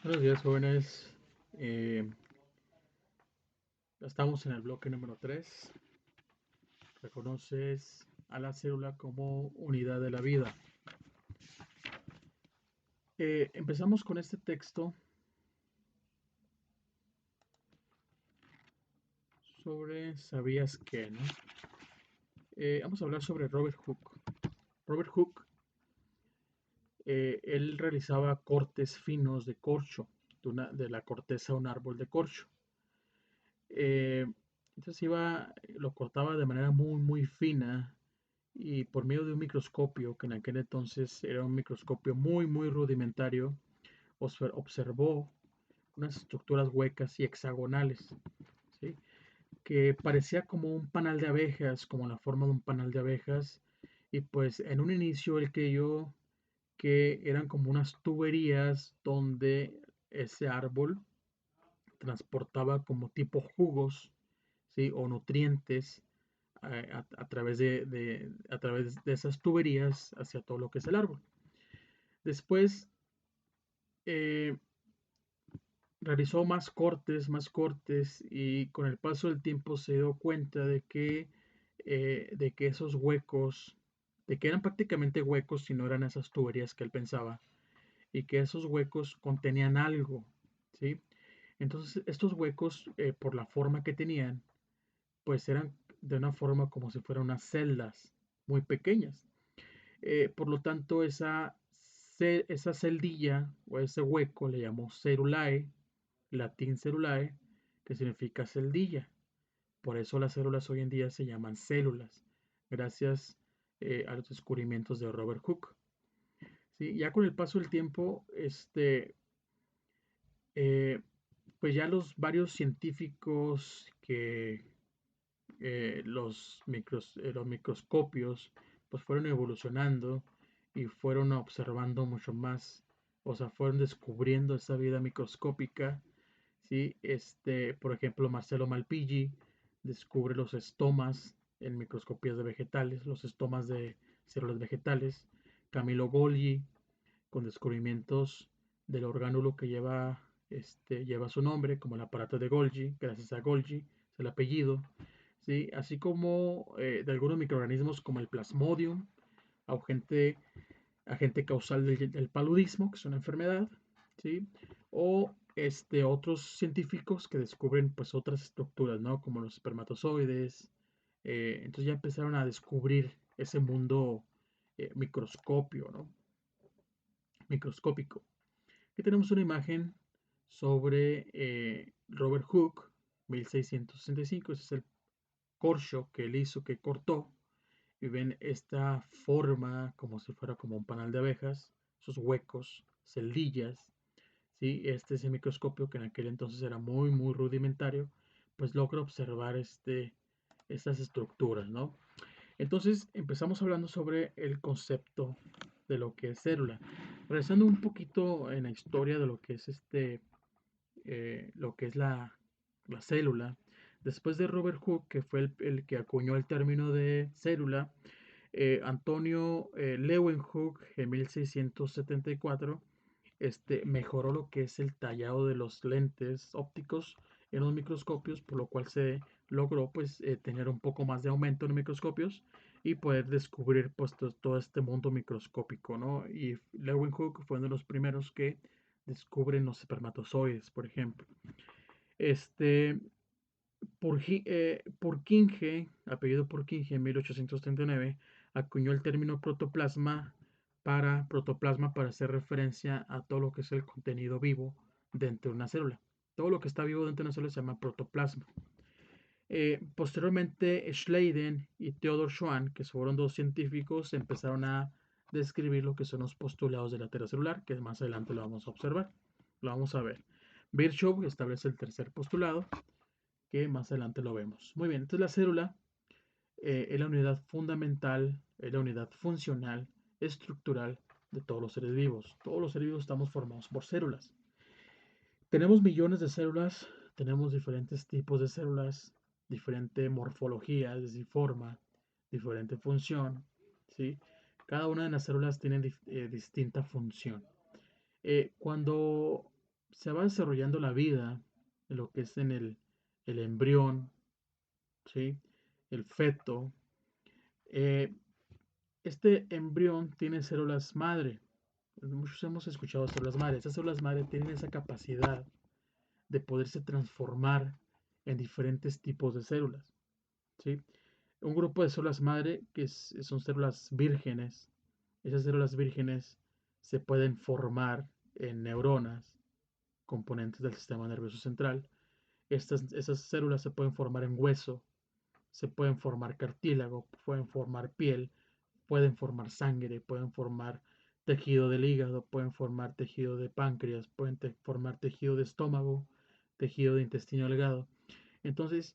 Buenos días, jóvenes. Estamos en el bloque número 3. Reconoces a la célula como unidad de la vida. Empezamos con este texto sobre ¿sabías qué, no? Vamos a hablar sobre Robert Hooke. Robert Hooke, él realizaba cortes finos de corcho, de la corteza de un árbol de corcho. Eh, entonces lo cortaba de manera muy, muy fina y por medio de un microscopio, que en aquel entonces era un microscopio muy, muy rudimentario, observó unas estructuras huecas y hexagonales, ¿sí? Que parecía como un panal de abejas, como la forma de un panal de abejas, y pues en un inicio él creyó que eran como unas tuberías donde ese árbol transportaba como tipo jugos, ¿sí? O nutrientes a través de esas tuberías hacia todo lo que es el árbol. Después eh, realizó más cortes y con el paso del tiempo se dio cuenta de que esos huecos, de que eran prácticamente huecos si no eran esas tuberías que él pensaba y que esos huecos contenían algo, ¿sí? Entonces estos huecos, por la forma que tenían, pues eran de una forma como si fueran unas celdas muy pequeñas. Por lo tanto, esa celdilla o ese hueco le llamó cerulae, latín cerulae, que significa celdilla. Por eso las células hoy en día se llaman células, gracias a los descubrimientos de Robert Hooke. ¿Sí? Ya con el paso del tiempo, eh, pues ya los varios científicos que los microscopios pues fueron evolucionando y fueron observando mucho más, o sea, fueron descubriendo esa vida microscópica, ¿sí? Por ejemplo, Marcelo Malpighi descubre los estomas en microscopías de vegetales, los estomas de células vegetales, Camilo Golgi con descubrimientos del orgánulo que lleva su nombre, como el aparato de Golgi, gracias a Golgi, es el apellido, ¿sí? Así como de algunos microorganismos como el Plasmodium, agente, agente causal del paludismo, que es una enfermedad, ¿sí? O otros científicos que descubren pues otras estructuras, ¿no? Como los espermatozoides. Entonces ya empezaron a descubrir ese mundo microscopio, ¿no? Microscópico. Aquí tenemos una imagen sobre Robert Hooke, 1665. Ese es el corcho que él hizo, que cortó. Y ven esta forma como si fuera como un panal de abejas, esos huecos, celdillas. ¿Sí? Este es el microscopio que en aquel entonces era muy, muy rudimentario, pues logra observar estas estructuras, ¿no? Entonces empezamos hablando sobre el concepto de lo que es célula. Regresando un poquito en la historia de lo que es lo que es la célula. Después de Robert Hooke, que fue el que acuñó el término de célula, Antonio Leeuwenhoek en 1674 mejoró lo que es el tallado de los lentes ópticos en los microscopios, por lo cual se logró pues tener un poco más de aumento en los microscopios y poder descubrir pues todo este mundo microscópico, ¿no? Y Leeuwenhoek fue uno de los primeros que descubren los espermatozoides, por ejemplo. Este, Purkinje, apellido Purkinje, en 1839, acuñó el término protoplasma para hacer referencia a todo lo que es el contenido vivo dentro de una célula. Todo lo que está vivo dentro de una célula se llama protoplasma. Posteriormente, Schleiden y Theodor Schwann, que fueron dos científicos, empezaron a describir lo que son los postulados de la teoría celular, que más adelante lo vamos a observar, lo vamos a ver. Virchow establece el tercer postulado, que más adelante lo vemos. Muy bien, entonces la célula es la unidad fundamental, es la unidad funcional, estructural de todos los seres vivos. Todos los seres vivos estamos formados por células. Tenemos millones de células, tenemos diferentes tipos de células, diferente morfología, es decir, forma, diferente función, ¿sí? Cada una de las células tiene distinta función. Cuando se va desarrollando la vida, en lo que es en el embrión, ¿sí? El feto. eh, este embrión tiene células madre. Muchos hemos escuchado células madre. Estas células madre tienen esa capacidad de poderse transformar en diferentes tipos de células, ¿sí? Un grupo de células madre son células vírgenes. Esas células vírgenes se pueden formar en neuronas, componentes del sistema nervioso central. Esas células se pueden formar en hueso, se pueden formar cartílago, pueden formar piel, pueden formar sangre, pueden formar tejido del hígado, pueden formar tejido de páncreas, pueden formar tejido de estómago, tejido de intestino delgado. Entonces,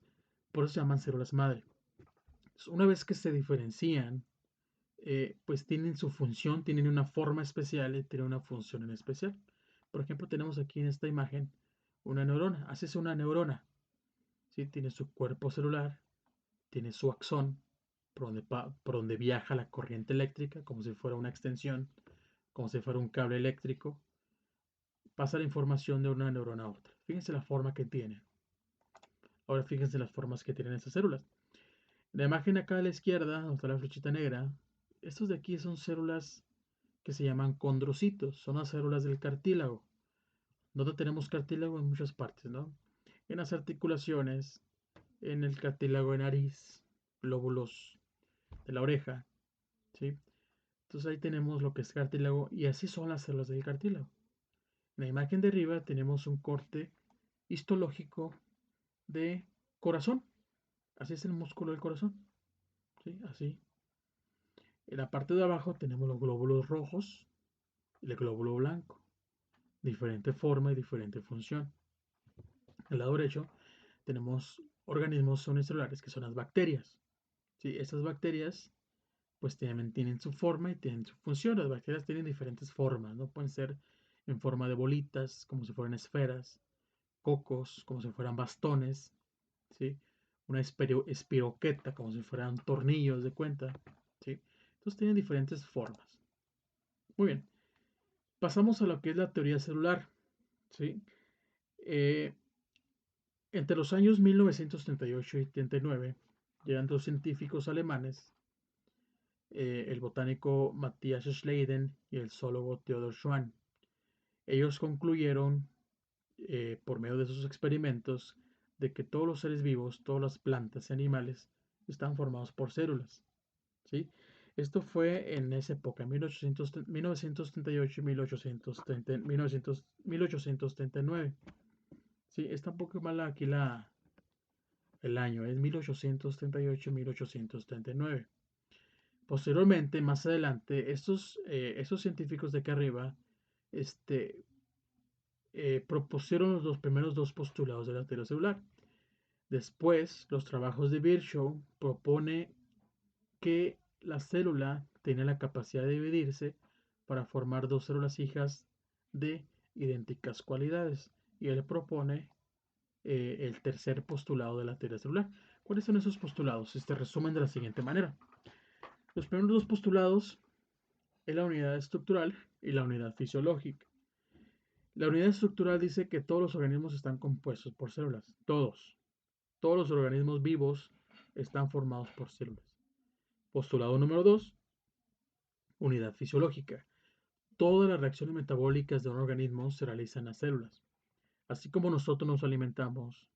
por eso se llaman células madre. Entonces, una vez que se diferencian, pues tienen su función, tienen una forma especial y tienen una función en especial. Por ejemplo, tenemos aquí en esta imagen una neurona. Así es una neurona. ¿Sí? Tiene su cuerpo celular, tiene su axón, por donde viaja la corriente eléctrica, como si fuera una extensión, como si fuera un cable eléctrico. Pasa la información de una neurona a otra. Fíjense la forma que tiene. Ahora fíjense las formas que tienen estas células. La imagen acá a la izquierda, donde está la flechita negra, estos de aquí son células que se llaman condrocitos, son las células del cartílago. Donde tenemos cartílago en muchas partes, ¿no? En las articulaciones, en el cartílago de nariz, lóbulos de la oreja, ¿sí? Entonces ahí tenemos lo que es cartílago y así son las células del cartílago. En la imagen de arriba tenemos un corte histológico de corazón. Así es el músculo del corazón, ¿sí? Así. En la parte de abajo tenemos los glóbulos rojos y el glóbulo blanco. Diferente forma y diferente función. Al lado derecho tenemos organismos unicelulares que son las bacterias. ¿Sí? Estas bacterias pues tienen su forma y tienen su función. Las bacterias tienen diferentes formas, ¿no? Pueden ser en forma de bolitas, como si fueran esferas, cocos, como si fueran bastones, ¿sí? Una espiroqueta, como si fueran tornillos de cuenta, ¿sí? Entonces tienen diferentes formas. Muy bien, pasamos a lo que es la teoría celular, ¿sí? Eh, Entre los años 1938 y 39 llegan dos científicos alemanes, el botánico Matthias Schleiden y el zoólogo Theodor Schwann. Ellos concluyeron, por medio de sus experimentos, de que todos los seres vivos, todas las plantas y animales, están formados por células, ¿sí? Esto fue en esa época, 1938 y 1839. Sí, está un poco mal aquí el año, es 1838-1839. Posteriormente, más adelante, estos científicos de acá arriba este, propusieron los primeros dos postulados de la teoría celular. Después, los trabajos de Virchow propone que la célula tiene la capacidad de dividirse para formar dos células hijas de idénticas cualidades. Y él propone el tercer postulado de la teoría celular. ¿Cuáles son esos postulados? Este resumen de la siguiente manera. Los primeros dos postulados es la unidad estructural y la unidad fisiológica. La unidad estructural dice que todos los organismos están compuestos por células. Todos. Todos los organismos vivos están formados por células. Postulado número 2. Unidad fisiológica. Todas las reacciones metabólicas de un organismo se realizan en las células. Así como nosotros nos alimentamos,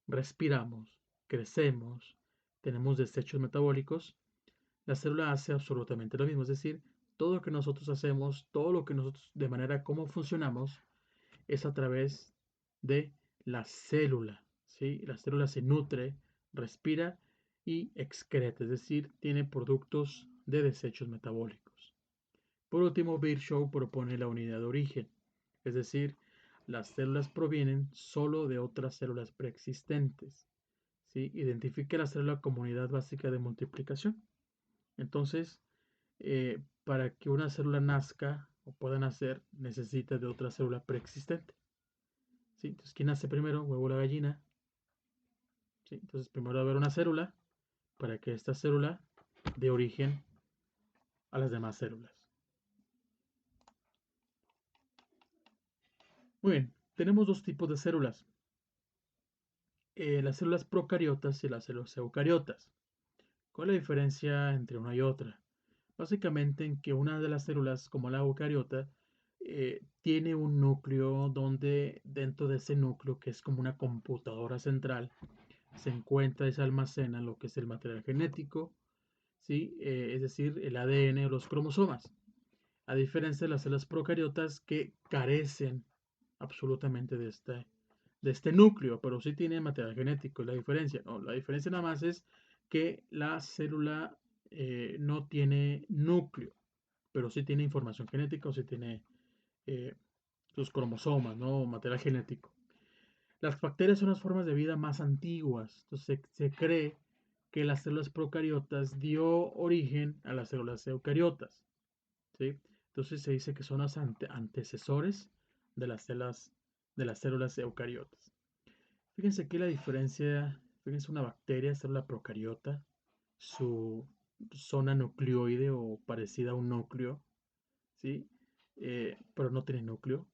respiramos, crecemos, tenemos desechos metabólicos, la célula hace absolutamente lo mismo. Es decir, todo lo que nosotros hacemos, todo lo que nosotros, de manera como funcionamos, es a través de la célula, ¿sí? La célula se nutre, respira y excreta, es decir, tiene productos de desechos metabólicos. Por último, Virchow propone la unidad de origen, es decir, las células provienen solo de otras células preexistentes. ¿Sí? Identifica la célula como unidad básica de multiplicación. Entonces, para que una célula nazca o pueda nacer, necesita de otra célula preexistente. ¿Sí? Entonces, ¿quién nace primero? Huevo o la gallina. ¿Sí? Entonces, primero va a haber una célula para que esta célula dé origen a las demás células. Muy bien. tenemos dos tipos de células, las células procariotas y las células eucariotas. ¿Cuál es la diferencia entre una y otra? Básicamente en que una de las células, como la eucariota, tiene un núcleo donde dentro de ese núcleo, que es como una computadora central, se encuentra y se almacena lo que es el material genético, ¿sí? Es decir, el ADN o los cromosomas. A diferencia de las células procariotas que carecen absolutamente de este núcleo, pero sí tiene material genético. La diferencia, no, la diferencia nada más es que la célula no tiene núcleo, pero sí tiene información genética o sí tiene eh, sus cromosomas, ¿no? Material genético. Las bacterias son las formas de vida más antiguas, entonces se cree que las células procariotas dio origen a las células eucariotas, ¿sí? Entonces se dice que son los antecesores de de las células eucariotas. Fíjense aquí la diferencia, fíjense una bacteria, célula procariota, su zona nucleoide o parecida a un núcleo, ¿sí? Pero no tiene núcleo,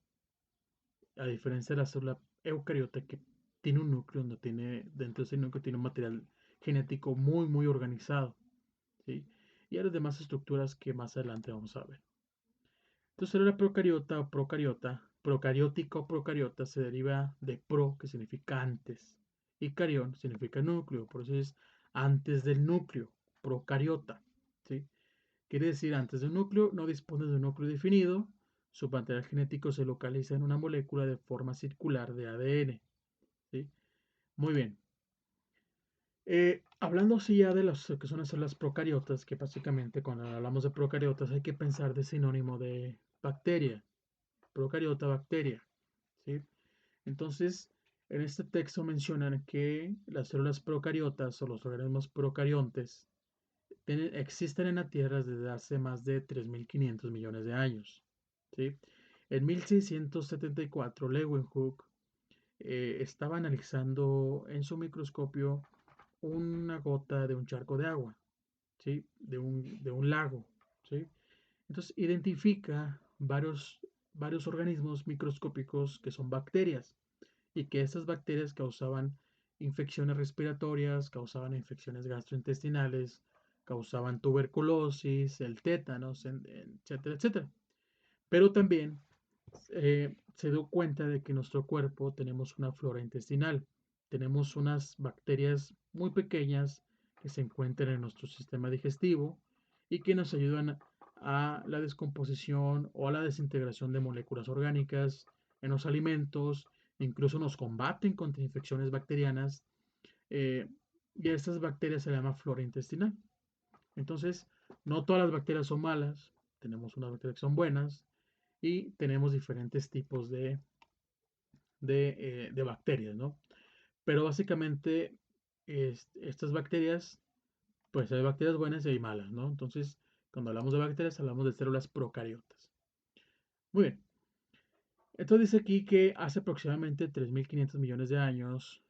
a diferencia de la célula eucariota que tiene un núcleo, donde tiene, dentro de ese núcleo tiene un material genético muy organizado, ¿sí? Y a las demás estructuras que más adelante vamos a ver. Entonces, célula procariota o procariótica o procariota se deriva de pro, que significa antes, y carión significa núcleo, por eso es antes del núcleo, procariota, ¿sí? Quiere decir, antes del núcleo no dispone de un núcleo definido, su material genético se localiza en una molécula de forma circular de ADN, ¿sí? Muy bien. Hablando así ya de las que son las células procariotas, que básicamente cuando hablamos de procariotas hay que pensar de sinónimo de bacteria, procariota, bacteria, ¿sí? Entonces, en este texto mencionan que las células procariotas o los organismos procariontes existen en la Tierra desde hace más de 3.500 millones de años, ¿sí? En 1674, Leeuwenhoek estaba analizando en su microscopio una gota de un charco de agua, ¿sí? De un lago, ¿sí? Entonces identifica varios organismos microscópicos que son bacterias y que estas bacterias causaban infecciones respiratorias, causaban infecciones gastrointestinales, causaban tuberculosis, el tétanos, etcétera, etcétera. Pero también se dio cuenta de que en nuestro cuerpo tenemos una flora intestinal, tenemos unas bacterias muy pequeñas que se encuentran en nuestro sistema digestivo y que nos ayudan a la descomposición o a la desintegración de moléculas orgánicas en los alimentos, incluso nos combaten contra infecciones bacterianas eh, y a estas bacterias se le llama flora intestinal. Entonces, no todas las bacterias son malas, tenemos unas bacterias que son buenas y tenemos diferentes tipos de bacterias, ¿no? Pero básicamente estas bacterias, pues hay bacterias buenas y hay malas, ¿no? Entonces, cuando hablamos de bacterias, hablamos de células procariotas. Muy bien. Entonces dice aquí que hace aproximadamente 3.500 millones de años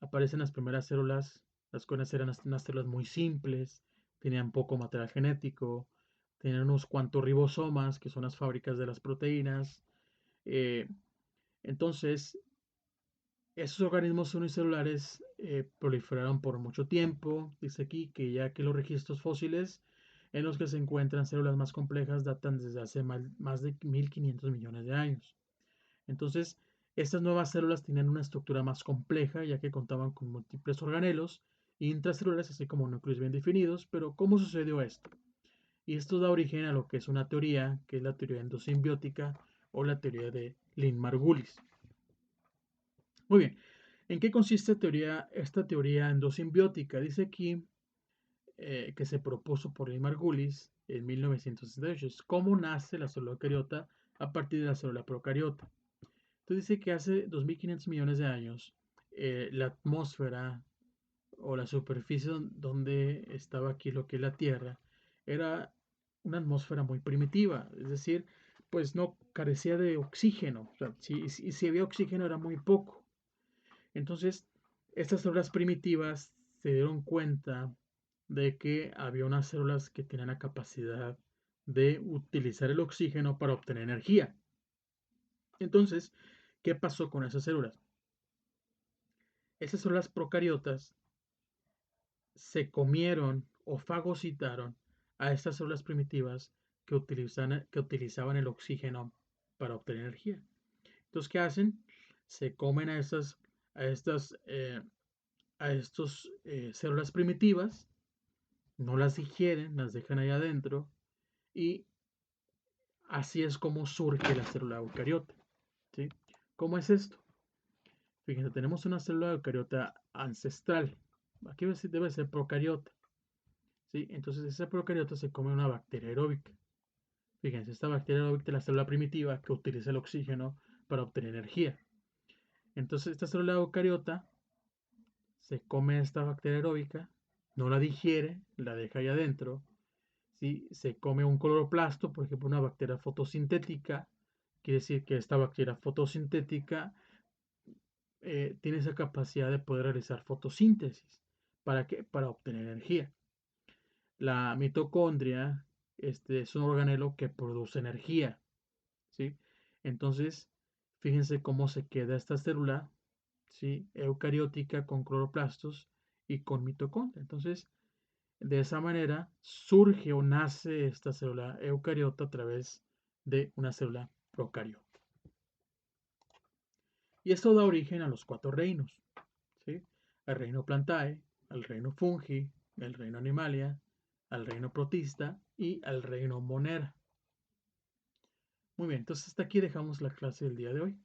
aparecen las primeras células, las cuales eran unas células muy simples, tenían poco material genético, tenían unos cuantos ribosomas, que son las fábricas de las proteínas. Eh, entonces, esos organismos unicelulares proliferaron por mucho tiempo. Dice aquí que ya que los registros fósiles en los que se encuentran células más complejas datan desde hace más de 1.500 millones de años. Entonces, estas nuevas células tenían una estructura más compleja, ya que contaban con múltiples organelos intracelulares, así como núcleos bien definidos. Pero, ¿cómo sucedió esto? Y esto da origen a lo que es una teoría, que es la teoría endosimbiótica o la teoría de Lynn-Margulis. Muy bien, ¿en qué consiste esta teoría endosimbiótica? Dice aquí que se propuso por Lynn-Margulis en 1968. ¿Cómo nace la célula eucariota a partir de la célula procariota? Entonces dice que hace 2.500 millones de años la atmósfera o la superficie donde estaba aquí lo que es la Tierra era una atmósfera muy primitiva, es decir, pues no carecía de oxígeno, o sea, si había oxígeno era muy poco. Entonces, estas células primitivas se dieron cuenta de que había unas células que tenían la capacidad de utilizar el oxígeno para obtener energía. Entonces, ¿Qué pasó con esas células? Esas células procariotas se comieron o fagocitaron a estas células primitivas que utilizaban el oxígeno para obtener energía. Entonces, ¿qué hacen? Se comen a estas, a estos células primitivas, no las digieren, las dejan ahí adentro y así es como surge la célula eucariota. ¿Sí? ¿Cómo es esto? Fíjense, tenemos una célula eucariota ancestral. Aquí debe ser procariota. ¿Sí? Entonces esa procariota se come una bacteria aeróbica. Fíjense, esta bacteria aeróbica es la célula primitiva que utiliza el oxígeno para obtener energía. Entonces esta célula eucariota se come esta bacteria aeróbica, no la digiere, la deja ahí adentro. ¿Sí? Se come un cloroplasto, por ejemplo, una bacteria fotosintética. Quiere decir que esta bacteria fotosintética tiene esa capacidad de poder realizar fotosíntesis. ¿Para qué? Para obtener energía. La mitocondria es un organelo que produce energía. ¿Sí? Entonces, fíjense cómo se queda esta célula, ¿sí? Eucariótica con cloroplastos y con mitocondria. Entonces, de esa manera surge o nace esta célula eucariota a través de una célula procariota. Y esto da origen a los 4 reinos, ¿sí? Al reino Plantae, al reino Fungi, al reino Animalia, al reino Protista y al reino Monera. Muy bien, entonces hasta aquí dejamos la clase del día de hoy.